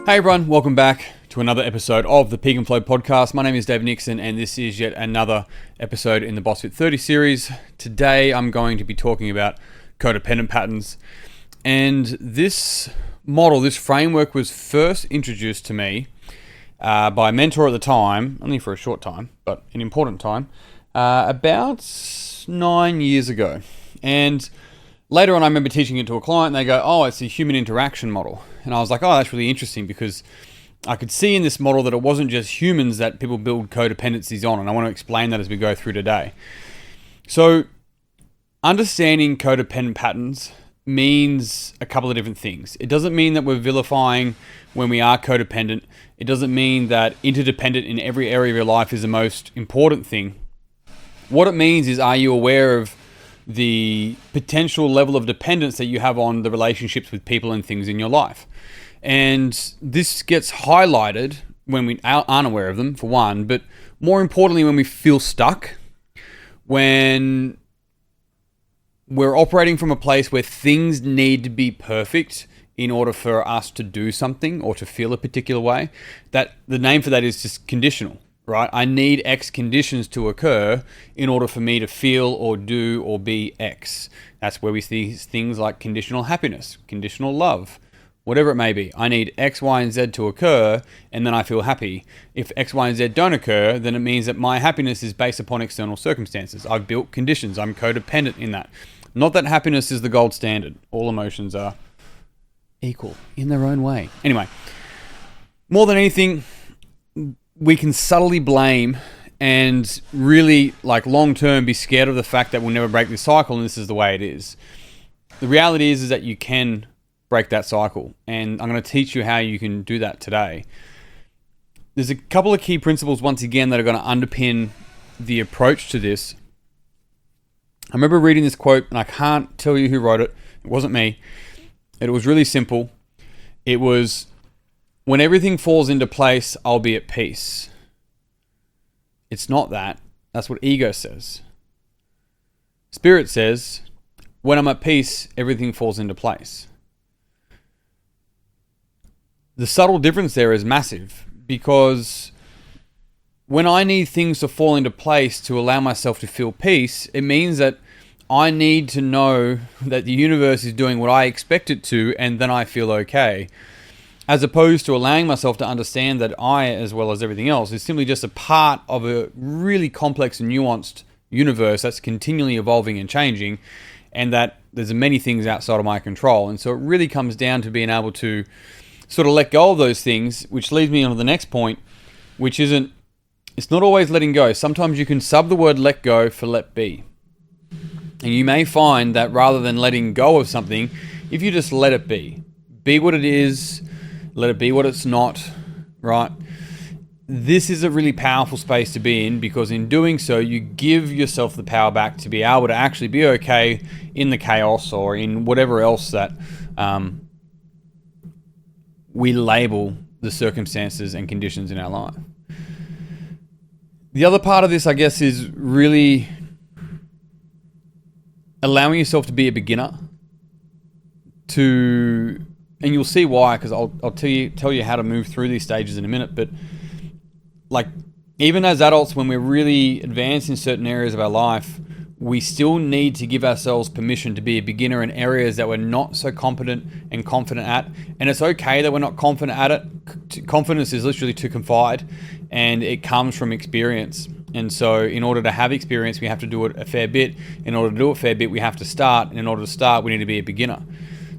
Hey everyone, welcome back to another episode of the Peak and Flow podcast. My name is David Nixon and this is yet another episode in the BSFT30 series. Today I'm going to be talking about codependent patterns. And this model, this framework was first introduced to me by a mentor at the time, only for a short time, but an important time, about 9 years ago. And later on, I remember teaching it to a client and they go, oh, it's a human interaction model. And I was like, oh, that's really interesting because I could see in this model that it wasn't just humans that people build codependencies on. And I want to explain that as we go through today. So understanding codependent patterns means a couple of different things. It doesn't mean that we're vilifying when we are codependent. It doesn't mean that interdependent in every area of your life is the most important thing. What it means is, are you aware of the potential level of dependence that you have on the relationships with people and things in your life? And this gets highlighted when we aren't aware of them, for one, but more importantly, when we feel stuck, when we're operating from a place where things need to be perfect in order for us to do something or to feel a particular way. That the name for that is just conditional. Right? I need X conditions to occur in order for me to feel or do or be X. That's where we see things like conditional happiness, conditional love, whatever it may be. I need X, Y, and Z to occur, and then I feel happy. If X, Y, and Z don't occur, then it means that my happiness is based upon external circumstances. I've built conditions. I'm codependent in that. Not that happiness is the gold standard. All emotions are equal in their own way. Anyway, more than anything, we can subtly blame and really, like, long-term be scared of the fact that we'll never break this cycle and this is the way it is. The reality is that you can break that cycle, and I'm going to teach you how you can do that today. There's a couple of key principles, once again, that are going to underpin the approach to this. I remember reading this quote, and I can't tell you who wrote it. It wasn't me. It was really simple. It was, when everything falls into place, I'll be at peace. It's not that. That's what ego says. Spirit says, when I'm at peace, everything falls into place. The subtle difference there is massive, because when I need things to fall into place to allow myself to feel peace, it means that I need to know that the universe is doing what I expect it to, and then I feel okay. As opposed to allowing myself to understand that I, as well as everything else, is simply just a part of a really complex and nuanced universe that's continually evolving and changing, and that there's many things outside of my control. And so it really comes down to being able to sort of let go of those things, which leads me on to the next point, which isn't, it's not always letting go. Sometimes you can sub the word let go for let be. And you may find that rather than letting go of something, if you just let it be what it is, let it be what it's not, right? This is a really powerful space to be in, because in doing so, you give yourself the power back to be able to actually be okay in the chaos or in whatever else that we label the circumstances and conditions in our life. The other part of this, I guess, is really allowing yourself to be a beginner, and you'll see why, because I'll tell you how to move through these stages in a minute. But like, even as adults, when we're really advanced in certain areas of our life, we still need to give ourselves permission to be a beginner in areas that we're not so competent and confident at. And it's okay that we're not confident at it. Confidence is literally to confide, and it comes from experience. And so in order to have experience, we have to do it a fair bit. In order to do it a fair bit, we have to start. And in order to start, we need to be a beginner.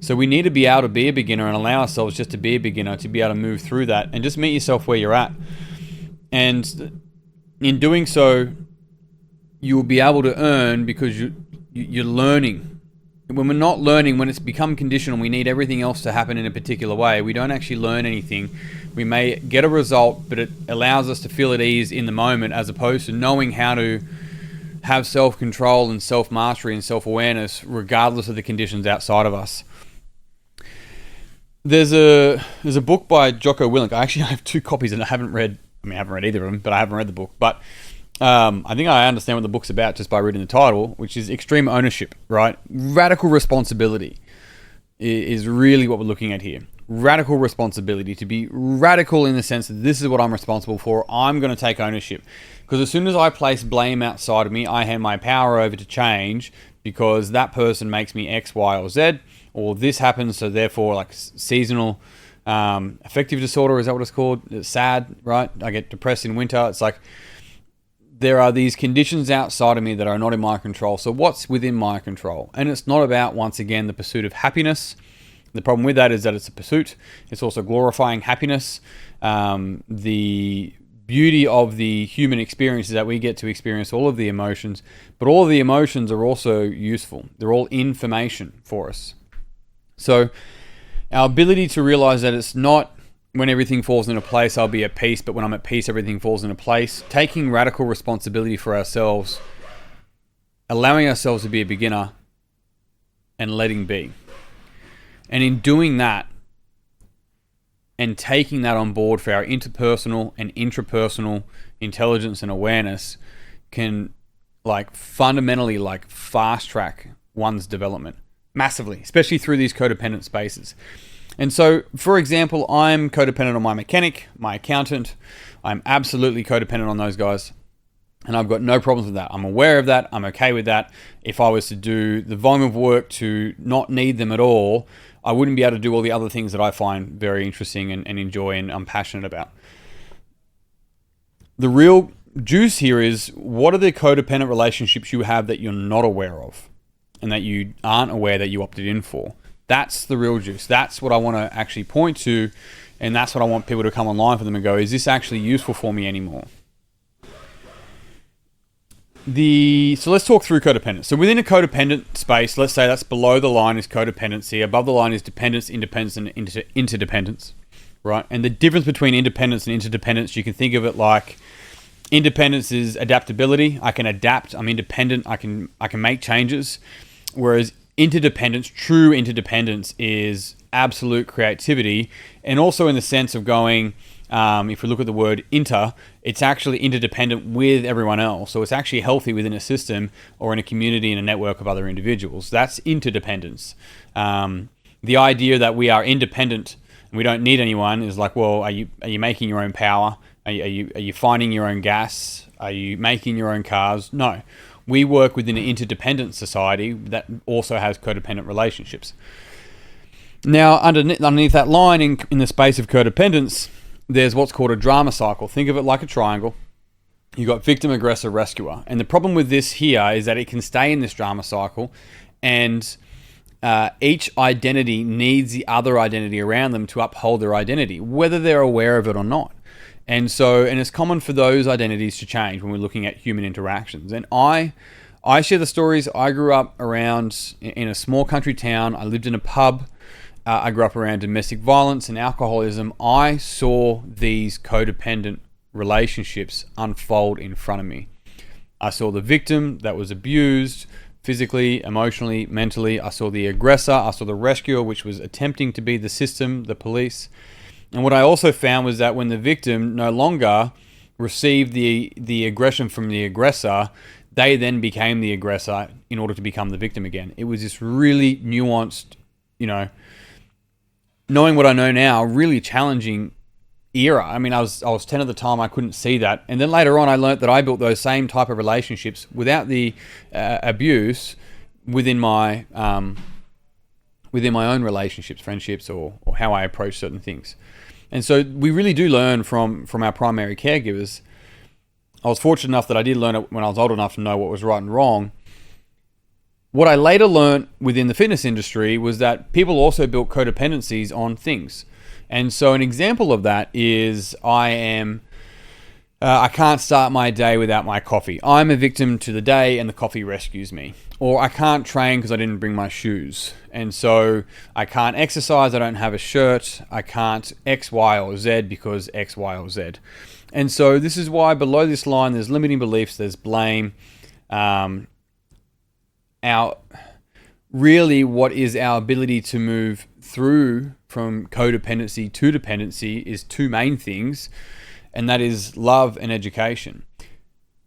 So we need to be able to be a beginner and allow ourselves just to be a beginner, to be able to move through that and just meet yourself where you're at. And in doing so, you will be able to earn, because you're learning. When we're not learning, when it's become conditional, we need everything else to happen in a particular way. We don't actually learn anything. We may get a result, but it allows us to feel at ease in the moment, as opposed to knowing how to have self-control and self-mastery and self-awareness regardless of the conditions outside of us. There's a book by Jocko Willink. I actually have 2 copies and I haven't read either of them, but I haven't read the book. But I think I understand what the book's about just by reading the title, which is extreme ownership, right? Radical responsibility is really what we're looking at here. radical responsibility, to be radical in the sense that this is what I'm responsible for. I'm going to take ownership. Because as soon as I place blame outside of me, I hand my power over to change because that person makes me X, Y, or Z, or this happens, so therefore, like seasonal affective disorder, is that what it's called? It's sad, right? I get depressed in winter. It's like there are these conditions outside of me that are not in my control. So what's within my control? And it's not about, once again, the pursuit of happiness. The problem with that is that it's a pursuit. It's also glorifying happiness. The beauty of the human experience is that we get to experience all of the emotions, but all of the emotions are also useful. They're all information for us. So our ability to realize that it's not when everything falls into place, I'll be at peace, but when I'm at peace, everything falls into place. Taking radical responsibility for ourselves, allowing ourselves to be a beginner, and letting be. And in doing that, and taking that on board for our interpersonal and intrapersonal intelligence and awareness can fundamentally fast track one's development massively, especially through these codependent spaces. And so, for example, I'm codependent on my mechanic, my accountant. I'm absolutely codependent on those guys. And I've got no problems with that. I'm aware of that. I'm okay with that. If I was to do the volume of work to not need them at all, I wouldn't be able to do all the other things that I find very interesting and enjoy and I'm passionate about. The real juice here is, what are the codependent relationships you have that you're not aware of and that you aren't aware that you opted in for? That's the real juice. That's what I want to actually point to, and that's what I want people to come online for them and go, is this actually useful for me anymore? So let's talk through codependence. So within a codependent space, let's say that's below the line is codependency, above the line is dependence, independence, and interdependence, right? And the difference between independence and interdependence, you can think of it like independence is adaptability. I can adapt. I'm independent. I can make changes. Whereas interdependence, true interdependence, is absolute creativity, and also in the sense of going, if we look at the word inter, it's actually interdependent with everyone else. So it's actually healthy within a system or in a community and a network of other individuals. That's interdependence. The idea that we are independent and we don't need anyone is like, well, are you making your own power? Are you finding your own gas? Are you making your own cars? No. We work within an interdependent society that also has codependent relationships. Now, underneath that line, in the space of codependence, there's what's called a drama cycle. Think of it like a triangle. You've got victim, aggressor, rescuer. And the problem with this here is that it can stay in this drama cycle, and each identity needs the other identity around them to uphold their identity, whether they're aware of it or not. And it's common for those identities to change when we're looking at human interactions. And I share the stories. I grew up around in a small country town. I lived in a pub. I grew up around domestic violence and alcoholism. I saw these codependent relationships unfold in front of me. I saw the victim that was abused physically, emotionally, mentally. I saw the aggressor. I saw the rescuer, which was attempting to be the system, the police. And what I also found was that when the victim no longer received the aggression from the aggressor, they then became the aggressor in order to become the victim again. It was this really nuanced, knowing what I know now, really challenging era. I mean, I was 10 at the time. I couldn't see that. And then later on, I learned that I built those same type of relationships without the abuse within my own relationships, friendships, or how I approach certain things. And so we really do learn from our primary caregivers. I was fortunate enough that I did learn it when I was old enough to know what was right and wrong. What I later learned within the fitness industry was that people also built codependencies on things. And so an example of that is I can't start my day without my coffee. I'm a victim to the day and the coffee rescues me. Or I can't train because I didn't bring my shoes. And so I can't exercise, I don't have a shirt. I can't X, Y, or Z because X, Y, or Z. And so this is why below this line there's limiting beliefs, there's blame. Really what is our ability to move through from codependency to dependency is two main things, and that is love and education.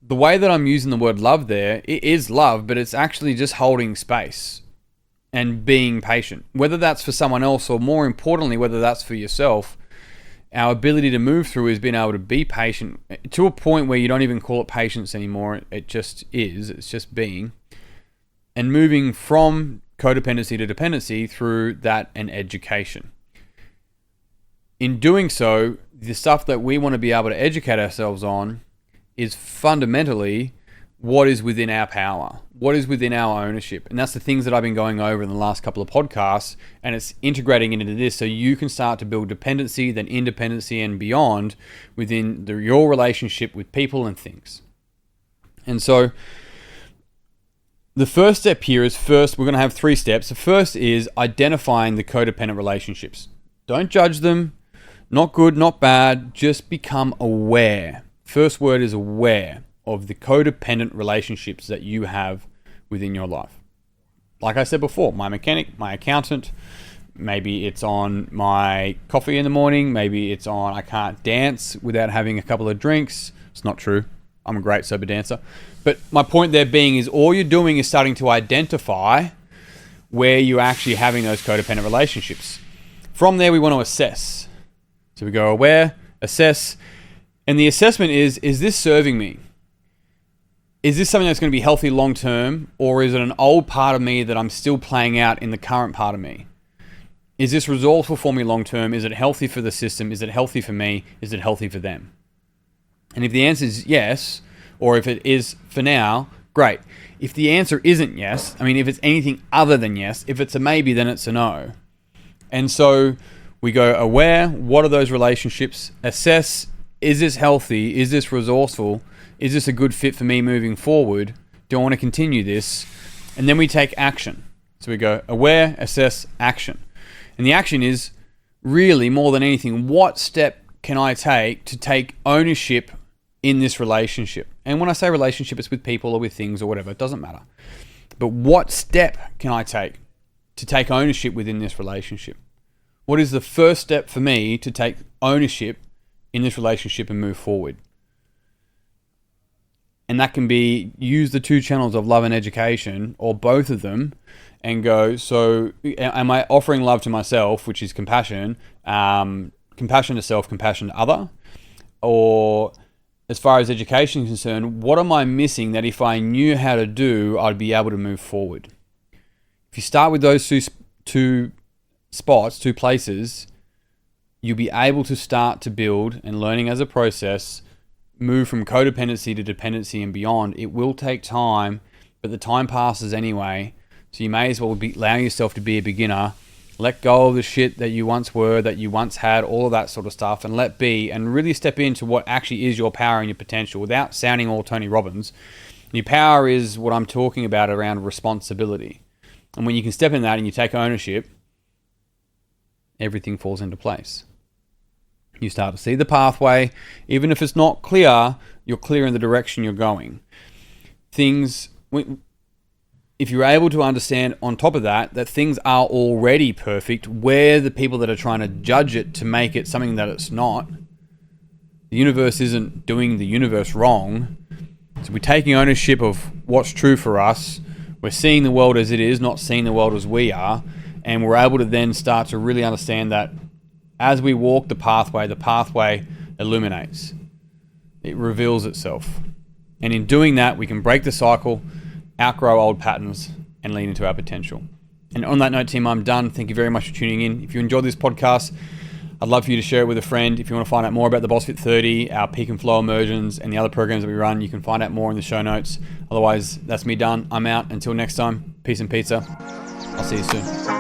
The way that I'm using the word love there, it is love, but it's actually just holding space. and being patient. Whether that's for someone else or, more importantly, whether that's for yourself, our ability to move through is being able to be patient to a point where you don't even call it patience anymore. It just is. It's just being. And moving from codependency to dependency through that and education. In doing so, the stuff that we want to be able to educate ourselves on is fundamentally what is within our power, what is within our ownership. And that's the things that I've been going over in the last couple of podcasts, and it's integrating into this so you can start to build dependency, then independency and beyond within your relationship with people and things. And so the first step here is we're going to have 3 steps. The first is identifying the codependent relationships. Don't judge them. Not good, not bad. Just become aware. First word is aware of the codependent relationships that you have within your life. Like I said before, my mechanic, my accountant, maybe it's on my coffee in the morning, maybe it's on I can't dance without having a couple of drinks. It's not true. I'm a great sober dancer. But my point there being is all you're doing is starting to identify where you're actually having those codependent relationships. From there, we want to assess. So we go aware, assess, and the assessment is this serving me? Is this something that's going to be healthy long term, or is it an old part of me that I'm still playing out in the current part of me? Is this resourceful for me long term? Is it healthy for the system? Is it healthy for me? Is it healthy for them? And if the answer is yes, or if it is for now, great. If the answer isn't yes, if it's anything other than yes, if it's a maybe, then it's a no. And so we go aware, what are those relationships? Assess, is this healthy? Is this resourceful? Is this a good fit for me moving forward? Do I want to continue this? And then we take action. So we go aware, assess, action. And the action is really more than anything, what step can I take to take ownership in this relationship? And when I say relationship, it's with people or with things or whatever, it doesn't matter. But what step can I take to take ownership within this relationship? What is the first step for me to take ownership in this relationship and move forward? And that can be use the 2 channels of love and education, or both of them, and go, so am I offering love to myself, which is compassion, compassion to self, compassion to other? Or as far as education is concerned, what am I missing that if I knew how to do, I'd be able to move forward? If you start with those two spots, 2 places, you'll be able to start to build, and learning as a process, move from codependency to dependency and beyond. It will take time, but the time passes anyway. So you may as well allow yourself to be a beginner. Let go of the shit that you once were, that you once had, all of that sort of stuff, and let be, and really step into what actually is your power and your potential without sounding all Tony Robbins. Your power is what I'm talking about around responsibility. And when you can step in that and you take ownership, everything falls into place. You start to see the pathway. Even if it's not clear, you're clear in the direction you're going. If you're able to understand on top of that things are already perfect, we're the people that are trying to judge it to make it something that it's not. The universe isn't doing the universe wrong. So we're taking ownership of what's true for us. We're seeing the world as it is, not seeing the world as we are. And we're able to then start to really understand that as we walk the pathway illuminates. It reveals itself. And in doing that, we can break the cycle, outgrow old patterns, and lean into our potential. And on that note, team, I'm done. Thank you very much for tuning in. If you enjoyed this podcast, I'd love for you to share it with a friend. If you want to find out more about the BSFT30, our peak and flow immersions, and the other programs that we run, you can find out more in the show notes. Otherwise, that's me done. I'm out. Until next time, peace and pizza. I'll see you soon.